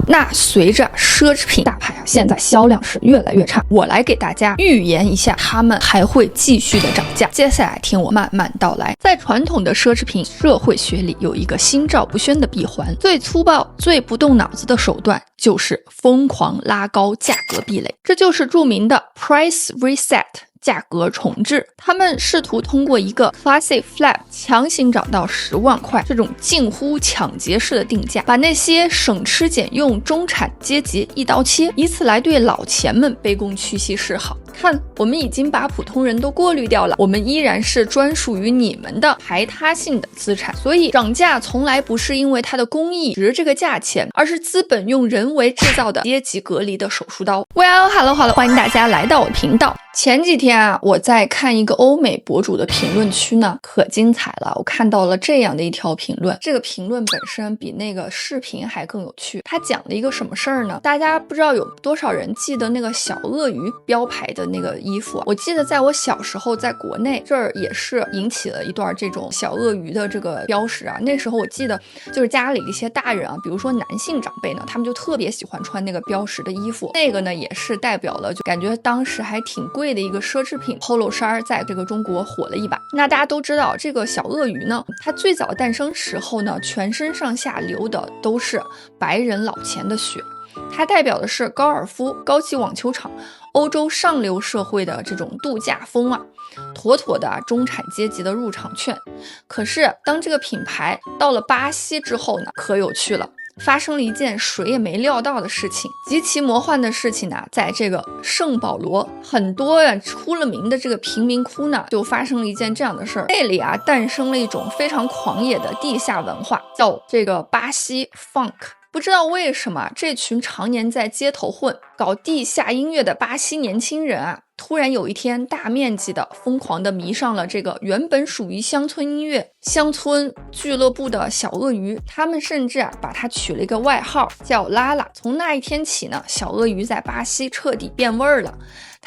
那随着奢侈品大牌现在销量是越来越差，我来给大家预言一下，他们还会继续的涨价。接下来听我慢慢道来。在传统的奢侈品社会学里，有一个心照不宣的闭环，最粗暴、最不动脑子的手段就是疯狂拉高价格壁垒，这就是著名的 price reset。价格重置，他们试图通过一个 classic flap 强行找到10万块这种近乎抢劫式的定价，把那些省吃俭用中产阶级一刀切，以此来对老钱们卑躬屈膝示好。看，我们已经把普通人都过滤掉了，我们依然是专属于你们的排他性的资产。所以涨价从来不是因为它的工艺值这个价钱，而是资本用人为制造的阶级隔离的手术刀。Well， hello， 欢迎大家来到我的频道。前几天啊，我在看一个欧美博主的评论区呢，可精彩了。我看到了这样的一条评论，这个评论本身比那个视频还更有趣。他讲了一个什么事儿呢？大家不知道有多少人记得那个小鳄鱼标牌的那个衣服啊？我记得在我小时候，在国内这儿也是引起了一段这种小鳄鱼的这个标识啊。那时候我记得就是家里的一些大人啊，比如说男性长辈呢，他们就特别喜欢穿那个标识的衣服。那个呢也是代表了，就感觉当时还挺贵的一个奢侈品 polo 衫，在这个中国火了一把。那大家都知道，这个小鳄鱼呢，它最早诞生时候呢，全身上下流的都是白人老钱的血，它代表的是高尔夫、高级网球场、欧洲上流社会的这种度假风啊，妥妥的中产阶级的入场券。可是当这个品牌到了巴西之后呢，可有趣了。发生了一件谁也没料到的事情，极其魔幻的事情呢，在这个圣保罗很多出了名的这个贫民窟呢，就发生了一件这样的事儿。那里啊，诞生了一种非常狂野的地下文化，叫这个巴西 funk。不知道为什么，这群常年在街头混、搞地下音乐的巴西年轻人啊，突然有一天大面积的疯狂的迷上了这个原本属于乡村音乐、乡村俱乐部的小鳄鱼。他们甚至把它取了一个外号叫拉拉。从那一天起呢，小鳄鱼在巴西彻底变味儿了。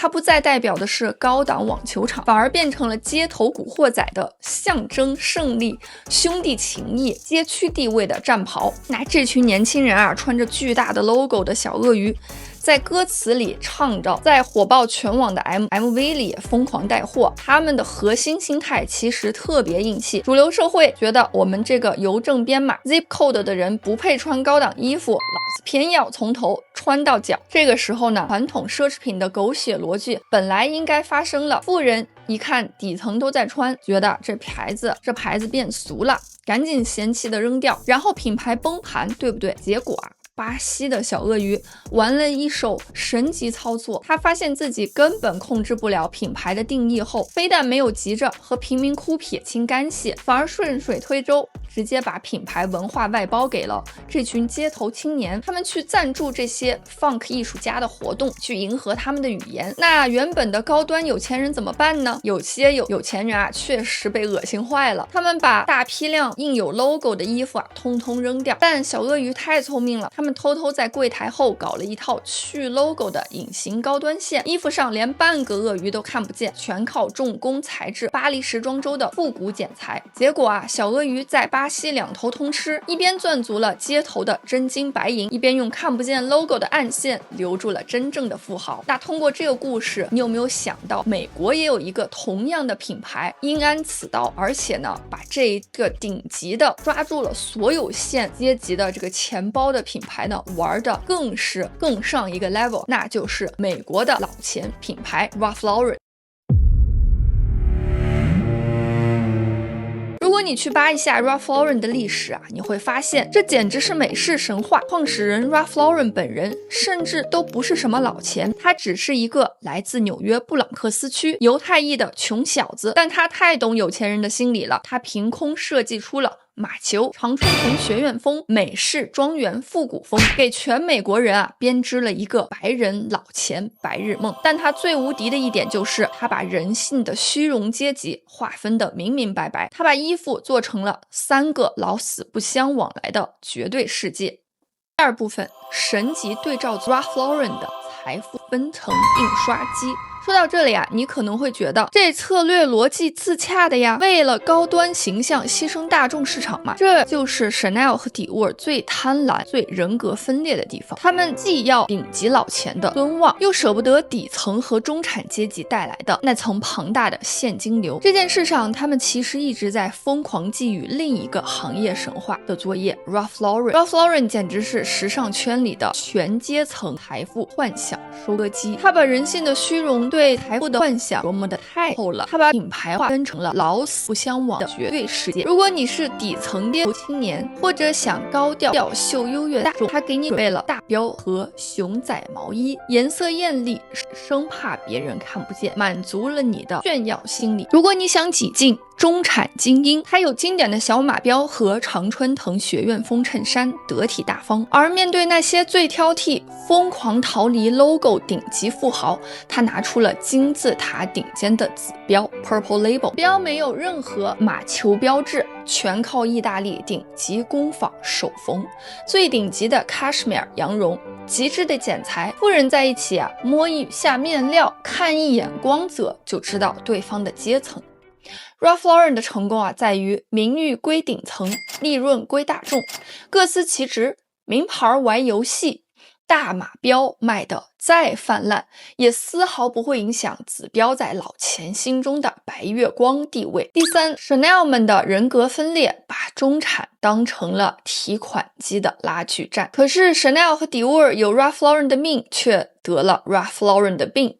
它不再代表的是高档网球场，反而变成了街头古惑仔的象征胜利、兄弟情谊、街区地位的战袍。那这群年轻人啊，穿着巨大的 logo 的小鳄鱼，在歌词里唱着，在火爆全网的 MV 里疯狂带货。他们的核心心态其实特别硬气，主流社会觉得我们这个邮政编码 zip code 的人不配穿高档衣服，老子偏要从头穿到脚。这个时候呢，传统奢侈品的狗血逻辑本来应该发生了，富人一看底层都在穿，觉得这牌子变俗了，赶紧嫌弃的扔掉，然后品牌崩盘，对不对？结果啊，巴西的小鳄鱼玩了一手神级操作，他发现自己根本控制不了品牌的定义后，非但没有急着和贫民窟撇清干系，反而顺水推舟，直接把品牌文化外包给了这群街头青年，他们去赞助这些 funk 艺术家的活动，去迎合他们的语言。那原本的高端有钱人怎么办呢？有些有钱人啊，确实被恶心坏了，他们把大批量印有 logo 的衣服啊，通通扔掉。但小鳄鱼太聪明了，他们偷偷在柜台后搞了一套去 logo 的隐形高端线，衣服上连半个鳄鱼都看不见，全靠重工材质巴黎时装周的复古剪裁。结果啊，小鳄鱼在巴西两头通吃，一边赚足了街头的真金白银，一边用看不见 logo 的暗线留住了真正的富豪。那通过这个故事，你有没有想到美国也有一个同样的品牌因安此道，而且呢，把这一个顶级的抓住了所有线阶级的这个钱包的品牌呢，玩的更上一个 level， 那就是美国的老钱品牌 Ralph Lauren。如果你去扒一下 Ralph Lauren 的历史啊，你会发现这简直是美式神话。创始人 Ralph Lauren 本人甚至都不是什么老钱，他只是一个来自纽约布朗克斯区犹太裔的穷小子，但他太懂有钱人的心理了，他凭空设计出了马球、常春藤学院风、美式庄园复古风，给全美国人啊编织了一个白人老钱白日梦。但他最无敌的一点就是他把人性的虚荣阶级划分得明明白白，他把衣服做成了3个老死不相往来的绝对世界。第二部分，神级对照 Ralph Lauren 的财富分层印刷机。说到这里啊，你可能会觉得这策略逻辑自洽的呀，为了高端形象牺牲大众市场嘛，这就是 Chanel 和迪沃最贪婪、最人格分裂的地方。他们既要顶级老钱的尊望，又舍不得底层和中产阶级带来的那层庞大的现金流。这件事上，他们其实一直在疯狂觊觎另一个行业神话的作业 Ralph Lauren。Ralph Lauren 简直是时尚圈里的全阶层财富幻想收割机，他把人性的虚荣对财富的幻想琢磨得太透了，他把品牌化分成了老死不相往的绝对世界。如果你是底层街头青年，或者想高调秀优越大众，他给你准备了大标和熊仔毛衣，颜色艳丽，生怕别人看不见，满足了你的炫耀心理。如果你想挤进中产精英，还有经典的小马标和常春藤学院风衬衫，得体大方。而面对那些最挑剔、疯狂逃离 logo 顶级富豪，他拿出了金字塔顶尖的紫标 Purple Label， 标没有任何马球标志，全靠意大利顶级工坊手缝，最顶级的 cashmere 羊绒，极致的剪裁。富人在一起啊，摸一下面料，看一眼光泽，就知道对方的阶层。Ralph Lauren 的成功啊，在于名誉归顶层，利润归大众，各司其职。名牌玩游戏，大马标卖的再泛滥，也丝毫不会影响紫标在老钱心中的白月光地位。第三 ，Chanel 们的人格分裂，把中产当成了提款机的拉锯战。可是 Chanel 和迪沃有 Ralph Lauren 的命，却得了 Ralph Lauren 的病。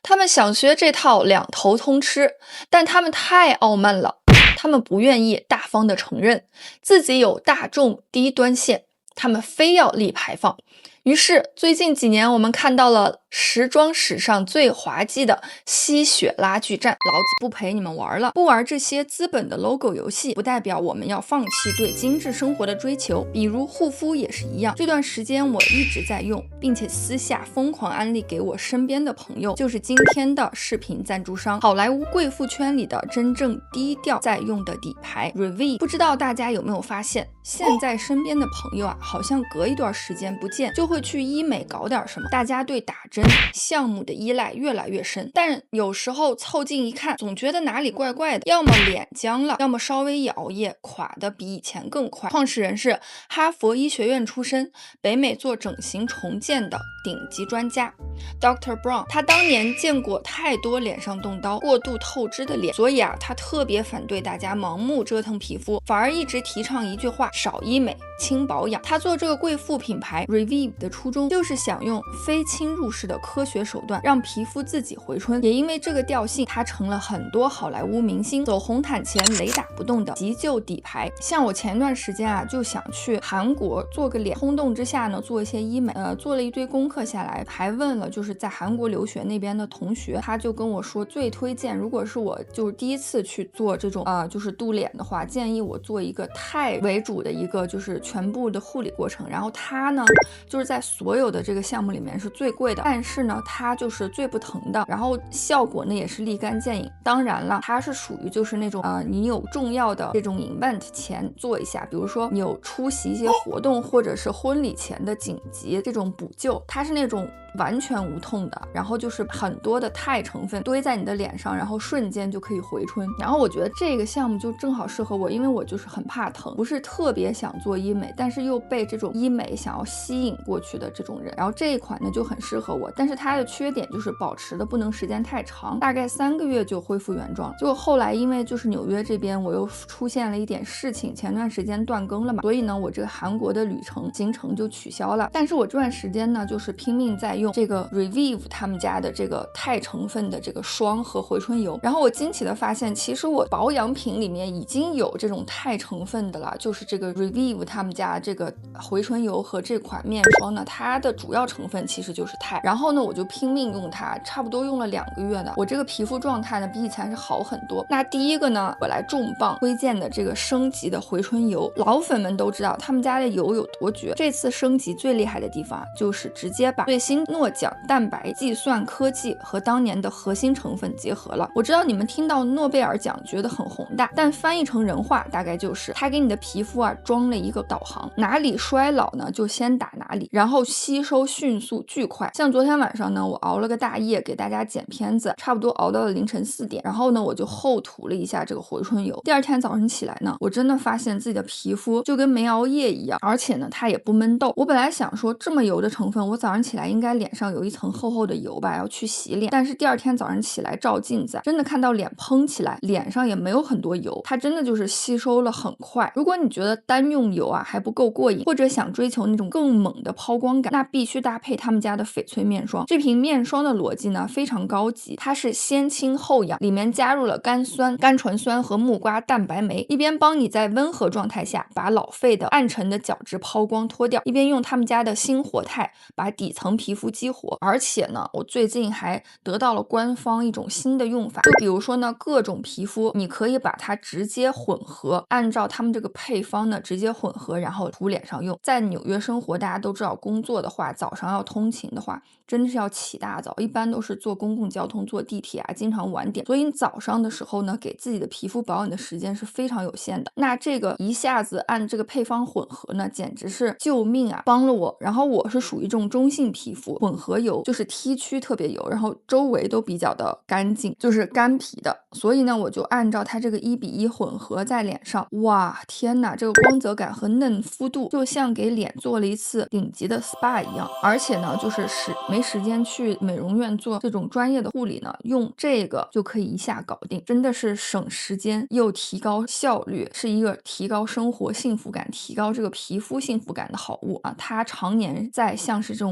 他们想学这套两头通吃，但他们太傲慢了，他们不愿意大方地承认自己有大众低端线，他们非要立牌坊。于是最近几年我们看到了时装史上最滑稽的吸血拉锯战，老子不陪你们玩了。不玩这些资本的 logo 游戏，不代表我们要放弃对精致生活的追求，比如护肤也是一样。这段时间我一直在用，并且私下疯狂安利给我身边的朋友，就是今天的视频赞助商，好莱坞贵妇圈里的真正低调在用的底牌 Revive。 不知道大家有没有发现，现在身边的朋友啊，好像隔一段时间不见就会去医美搞点什么，大家对打针项目的依赖越来越深，但有时候凑近一看，总觉得哪里怪怪的，要么脸僵了，要么稍微一熬夜垮的比以前更快。创始人是哈佛医学院出身，北美做整形重建的顶级专家 Dr. Brown。 他当年见过太多脸上动刀过度透支的脸，所以啊，他特别反对大家盲目折腾皮肤，反而一直提倡一句话：少医美轻保养。他做这个贵妇品牌 Revive 的初衷就是想用非侵入式的科学手段让皮肤自己回春，也因为这个调性，它成了很多好莱坞明星走红毯前雷打不动的急救底牌。像我前段时间啊，就想去韩国做个脸，冲动之下呢，做一些医美，做了一堆功课下来，还问了就是在韩国留学那边的同学，他就跟我说最推荐，如果是我就是第一次去做这种就是镀脸的话，建议我做一个钛为主的一个就是全部的护理过程。然后它呢，就是在所有的这个项目里面是最贵的，但是呢它就是最不疼的，然后效果呢也是立竿见影。当然了，它是属于就是那种你有重要的这种 event 前做一下，比如说你有出席一些活动或者是婚礼前的紧急这种补救，它是那种完全无痛的，然后就是很多的钛成分堆在你的脸上，然后瞬间就可以回春。然后我觉得这个项目就正好适合我，因为我就是很怕疼，不是特别想做医美，但是又被这种医美想要吸引过去的这种人，然后这一款呢就很适合我。但是它的缺点就是保持的不能时间太长，大概3个月就恢复原状。结果后来因为就是纽约这边我又出现了一点事情，前段时间断更了嘛，所以呢我这个韩国的行程就取消了。但是我这段时间呢就是拼命在用这个 Revive 他们家的这个钛成分的这个霜和回春油，然后我惊奇的发现，其实我保养品里面已经有这种钛成分的了，就是这个 Revive 他们家这个回春油和这款面霜呢，它的主要成分其实就是钛。然后呢我就拼命用它，差不多用了2个月呢，我这个皮肤状态呢比以前是好很多。那第一个呢，我来重磅推荐的这个升级的回春油，老粉们都知道他们家的油有多绝，这次升级最厉害的地方就是直接把最新诺奖蛋白计算科技和当年的核心成分结合了。我知道你们听到诺贝尔奖觉得很宏大，但翻译成人话大概就是它给你的皮肤啊装了一个导航，哪里衰老呢就先打哪里，然后吸收迅速巨快。像昨天晚上呢，我熬了个大夜给大家剪片子，差不多熬到了凌晨4点，然后呢我就后涂了一下这个回春油。第二天早上起来呢，我真的发现自己的皮肤就跟没熬夜一样，而且呢它也不闷痘。我本来想说这么油的成分，我早上起来应该脸上有一层厚厚的油吧，要去洗脸，但是第二天早上起来照镜子，真的看到脸嘭起来，脸上也没有很多油，它真的就是吸收了很快。如果你觉得单用油啊还不够过瘾，或者想追求那种更猛的抛光感，那必须搭配他们家的翡翠面霜。这瓶面霜的逻辑呢非常高级，它是先清后养，里面加入了甘酸、甘醇酸和木瓜蛋白酶，一边帮你在温和状态下把老废的暗沉的角质抛光脱掉，一边用他们家的新活态把底层皮肤激活。而且呢，我最近还得到了官方一种新的用法，就比如说呢，各种皮肤你可以把它直接混合，按照他们这个配方呢直接混合，然后涂脸上用。在纽约生活，大家都知道工作的话，早上要通勤的话，真的是要起大早，一般都是坐公共交通、坐地铁啊，经常晚点，所以你早上的时候呢，给自己的皮肤保养的时间是非常有限的。那这个一下子按这个配方混合呢，简直是救命啊，帮了我。然后我是属于这种中性皮肤，混合油就是 T 区特别油，然后周围都比较的干净，就是干皮的，所以呢，我就按照它这个1:1混合在脸上，哇，天哪，这个光泽感和嫩肤度就像给脸做了一次顶级的 SPA 一样。而且呢，就是没时间去美容院做这种专业的护理呢，用这个就可以一下搞定，真的是省时间又提高效率，是一个提高生活幸福感、提高这个皮肤幸福感的好物啊！它常年在像是这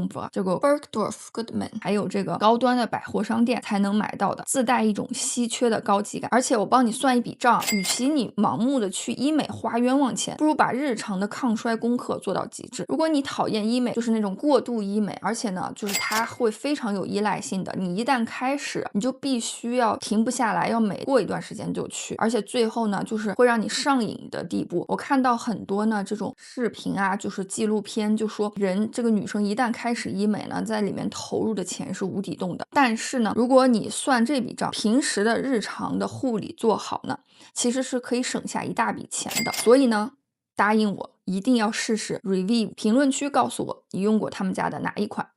个 Bergdorf Goodman 还有这个高端的百货商店才能买到的，自带一种稀缺的高级感。而且我帮你算一笔账，与其你盲目的去医美花冤枉钱，不如把日常的抗衰功课做到极致。如果你讨厌医美，就是那种过度医美，而且呢，就是它会非常有依赖性的，你一旦开始，你就必须要停不下来，要每过一段时间就去，而且最后呢，就是会让你上瘾的地步。我看到很多呢这种视频啊，就是纪录片，就说这个女生一旦开始医美呢，在里面投入的钱是无底洞的。但是呢，如果你算这笔账，平时的日常的护理做好呢，其实是可以省下一大笔钱的。所以呢，答应我一定要试试 Review， 评论区告诉我你用过他们家的哪一款。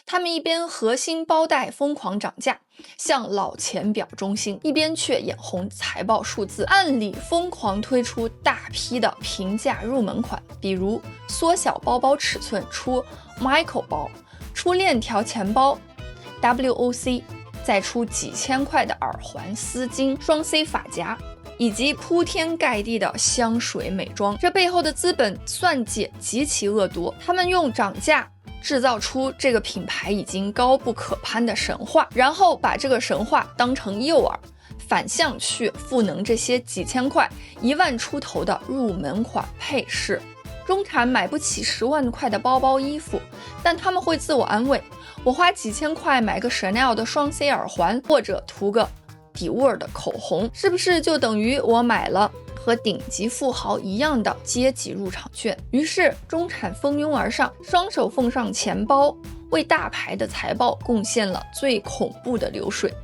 他们一边核心包带疯狂涨价，向老钱表忠心，一边却眼红财报数字，暗里疯狂推出大批的平价入门款，比如缩小包包尺寸出 Michael 包，出链条钱包 WOC， 再出几千块的耳环、丝巾、双 C 发夹，以及铺天盖地的香水美妆。这背后的资本算计极其恶毒，他们用涨价制造出这个品牌已经高不可攀的神话，然后把这个神话当成诱饵，反向去赋能这些几千块、1万出头的入门款配饰。中产买不起10万块的包包衣服，但他们会自我安慰，我花几千块买个 Chanel 的双 C 耳环，或者涂个迪沃尔的口红，是不是就等于我买了和顶级富豪一样的阶级入场券？于是中产蜂拥而上，双手奉上钱包，为大牌的财报贡献了最恐怖的流水。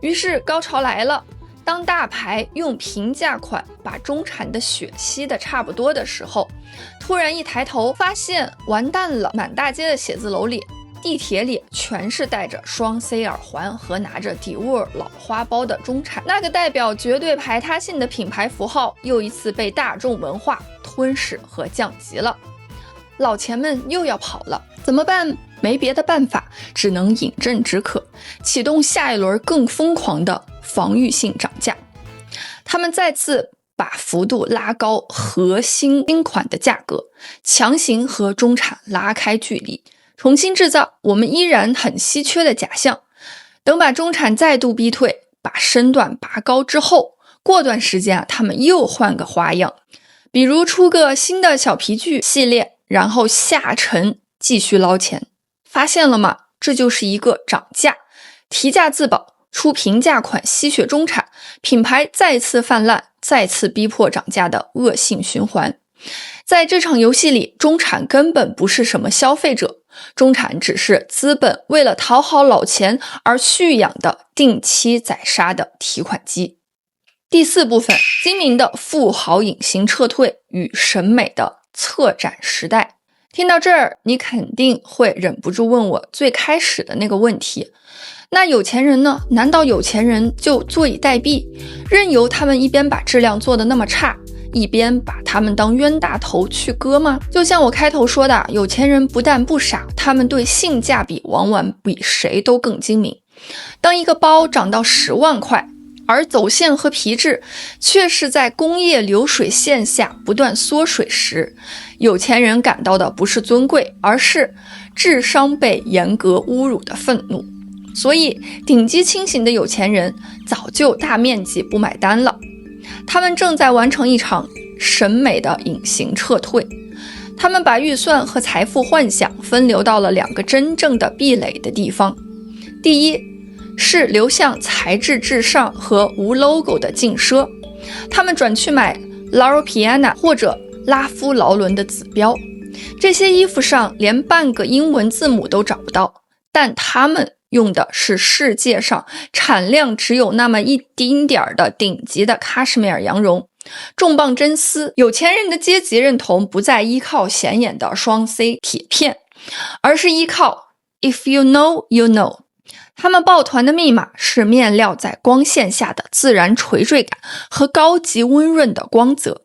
于是高潮来了，当大牌用平价款把中产的血吸得差不多的时候，突然一抬头发现完蛋了，满大街的写字楼里、地铁里全是戴着双 C 耳环和拿着迪沃尔老花包的中产，那个代表绝对排他性的品牌符号又一次被大众文化吞噬和降级了。老钱们又要跑了，怎么办？没别的办法，只能饮鸩止渴，启动下一轮更疯狂的防御性涨价。他们再次把幅度拉高核心新款的价格，强行和中产拉开距离，重新制造我们依然很稀缺的假象。等把中产再度逼退，把身段拔高之后，过段时间他们又换个花样，比如出个新的小皮具系列，然后下沉继续捞钱。发现了吗？这就是一个涨价，提价自保，出平价款吸血中产，品牌再次泛滥，再次逼迫涨价的恶性循环。在这场游戏里，中产根本不是什么消费者，中产只是资本为了讨好老钱而蓄养的定期宰杀的提款机。第4部分，精明的富豪隐形撤退与审美的策展时代。听到这儿，你肯定会忍不住问我最开始的那个问题，那有钱人呢？难道有钱人就坐以待毙，任由他们一边把质量做得那么差，一边把他们当冤大头去割吗？就像我开头说的，有钱人不但不傻，他们对性价比往往比谁都更精明。当一个包涨到10万块，而走线和皮质却是在工业流水线下不断缩水时，有钱人感到的不是尊贵，而是智商被严格侮辱的愤怒。所以顶级清醒的有钱人早就大面积不买单了，他们正在完成一场审美的隐形撤退。他们把预算和财富幻想分流到了2个真正的壁垒的地方。第一是流向材质至上和无 logo 的劲奢，他们转去买 Loro Piana 或者拉夫劳伦的子标，这些衣服上连半个英文字母都找不到，但他们用的是世界上产量只有那么一丁点儿的顶级的喀什米尔羊绒，重磅真丝。有钱人的阶级认同不再依靠显眼的双 C 铁片，而是依靠 If you know, you know。他们抱团的密码是面料在光线下的自然垂坠感和高级温润的光泽。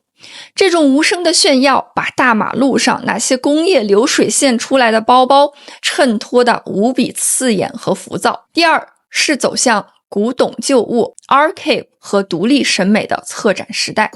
这种无声的炫耀把大马路上那些工业流水线出来的包包衬托得无比刺眼和浮躁。第二是走向古董旧物 archive 和独立审美的策展时代。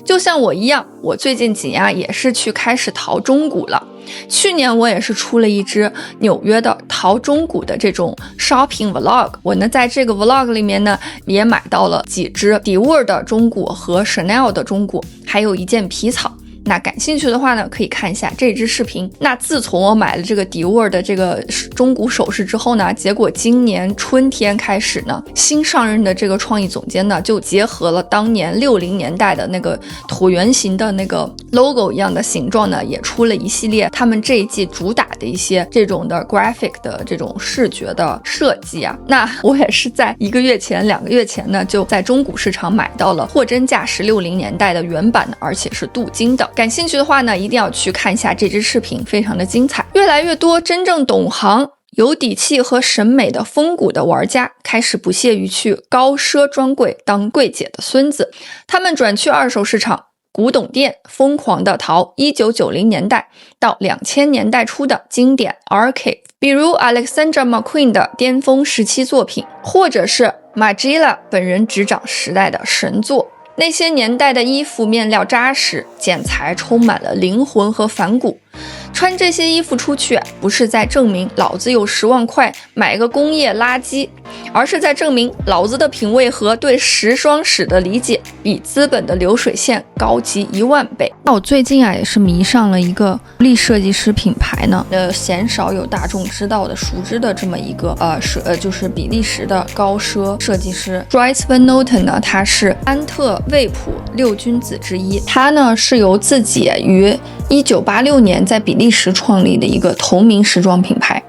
就像我一样，我最近几年也是去开始淘中古了。去年我也是出了一支纽约的淘中古的这种 shopping vlog， 我呢在这个 vlog 里面呢也买到了几只 Dior 的中古和 Chanel 的中古，还有一件皮草。那感兴趣的话呢，可以看一下这支视频。那自从我买了这个Dior的这个中古首饰之后呢，结果今年春天开始呢，新上任的这个创意总监呢，就结合了当年60年代的那个椭圆形的那个 logo 一样的形状呢，也出了一系列他们这一季主打的一些这种的 graphic 的这种视觉的设计啊。那我也是在1个月前、2个月前呢，就在中古市场买到了货真价实60年代的原版的，而且是镀金的。感兴趣的话呢，一定要去看一下这支视频，非常的精彩。越来越多真正懂行、有底气和审美的风骨的玩家开始不屑于去高奢专柜当柜姐的孙子，他们转去二手市场、古董店疯狂的淘1990年代到2000年代初的经典 archive， 比如 Alexandra McQueen 的巅峰时期作品，或者是 Margiela 本人执掌时代的神作。那些年代的衣服面料扎实，剪裁充满了灵魂和反骨。穿这些衣服出去，不是在证明老子有10万块买个工业垃圾，而是在证明老子的品味和对时装史的理解比资本的流水线高级10000倍。那我最近也是迷上了一个独立设计师品牌呢，鲜少有大众知道的熟知的这么一个就是比利时的高奢设计师 Dries Van Noten 呢，他是安特卫普6君子之一，他呢是由自己于1986年在比利时创立的一个同名时装品牌，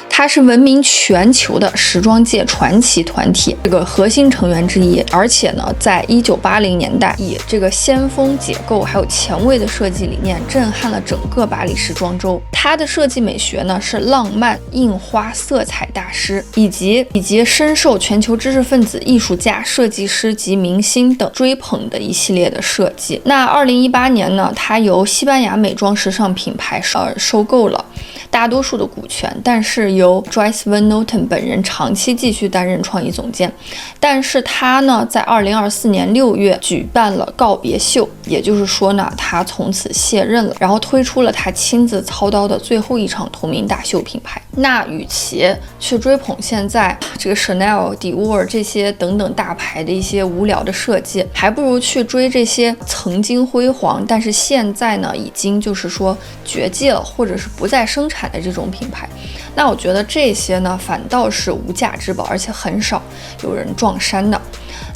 它是闻名全球的时装界传奇团体这个核心成员之一，而且呢，在1980年代以这个先锋解构还有前卫的设计理念震撼了整个巴黎时装周。它的设计美学呢是浪漫印花色彩大师，以及深受全球知识分子、艺术家、设计师及明星等追捧的一系列的设计。那2018年呢，它由西班牙美妆时尚品牌收购了大多数的股权，但是由 Dries Van Noten 本人长期继续担任创意总监。但是他呢，在2024年6月举办了告别秀，也就是说呢，他从此卸任了，然后推出了他亲自操刀的最后一场同名大秀品牌。那与其去追捧现在这个 Chanel、Dior 这些等等大牌的一些无聊的设计，还不如去追这些曾经辉煌，但是现在呢，已经就是说绝迹了，或者是不再生产的这种品牌。那我觉得这些呢反倒是无价之宝，而且很少有人撞衫的。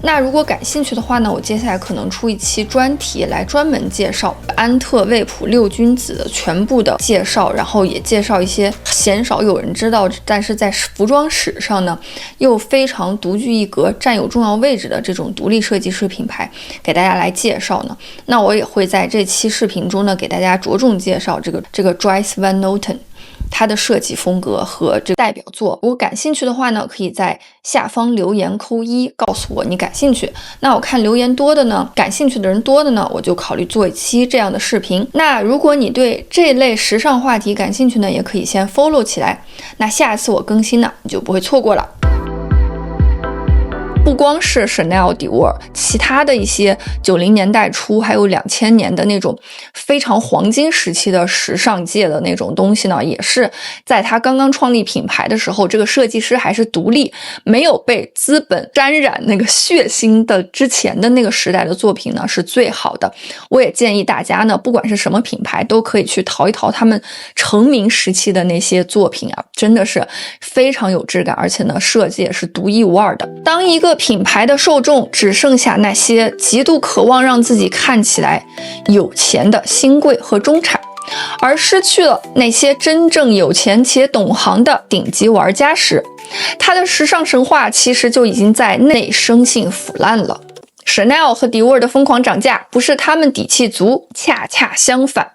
那如果感兴趣的话呢，我接下来可能出一期专题来专门介绍安特卫普六君子的全部的介绍，然后也介绍一些鲜少有人知道，但是在服装史上呢又非常独具一格、占有重要位置的这种独立设计师品牌，给大家来介绍呢。那我也会在这期视频中呢，给大家着重介绍这个 Dries Van Noten。它的设计风格和这个代表作，如果感兴趣的话呢，可以在下方留言扣1，告诉我你感兴趣。那我看留言多的呢，感兴趣的人多的呢，我就考虑做一期这样的视频。那如果你对这类时尚话题感兴趣呢，也可以先 follow 起来。那下次我更新呢，你就不会错过了。不光是 Chanel、Dior， 其他的一些90年代初还有2000年的那种非常黄金时期的时尚界的那种东西呢，也是在他刚刚创立品牌的时候，这个设计师还是独立，没有被资本沾染那个血腥的之前的那个时代的作品呢，是最好的。我也建议大家呢，不管是什么品牌，都可以去淘一淘他们成名时期的那些作品啊，真的是非常有质感，而且呢，设计也是独一无二的。当一个品牌的受众只剩下那些极度渴望让自己看起来有钱的新贵和中产，而失去了那些真正有钱且懂行的顶级玩家时，他的时尚神话其实就已经在内生性腐烂了。Chanel 和 Dior 的疯狂涨价不是他们底气足，恰恰相反，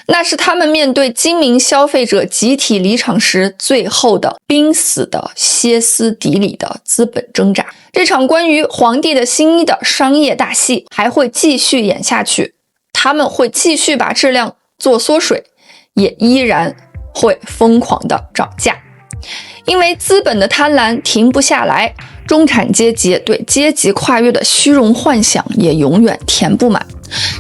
那是他们面对精明消费者集体离场时最后的濒死的歇斯底里的资本挣扎。这场关于皇帝的新衣的商业大戏还会继续演下去，他们会继续把质量做缩水，也依然会疯狂的涨价，因为资本的贪婪停不下来，中产阶级对阶级跨越的虚荣幻想也永远填不满。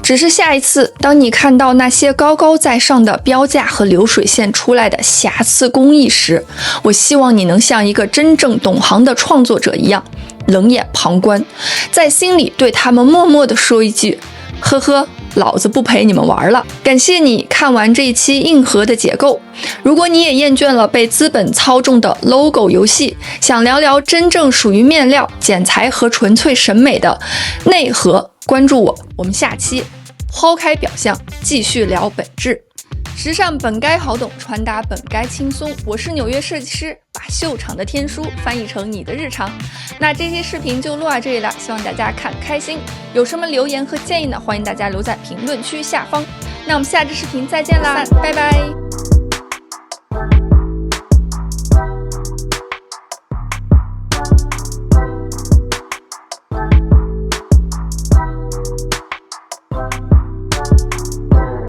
只是下一次当你看到那些高高在上的标价和流水线出来的瑕疵工艺时，我希望你能像一个真正懂行的创作者一样冷眼旁观，在心里对他们默默地说一句：呵呵，老子不陪你们玩了。感谢你看完这一期硬核的解构。如果你也厌倦了被资本操纵的 logo 游戏，想聊聊真正属于面料、剪裁和纯粹审美的内核，关注我，我们下期抛开表象，继续聊本质。时尚本该好懂，穿搭本该轻松。我是纽约设计师，把秀场的天书翻译成你的日常。那这期视频就录到这里了，希望大家看开心。有什么留言和建议呢？欢迎大家留在评论区下方。那我们下支视频再见啦，拜拜。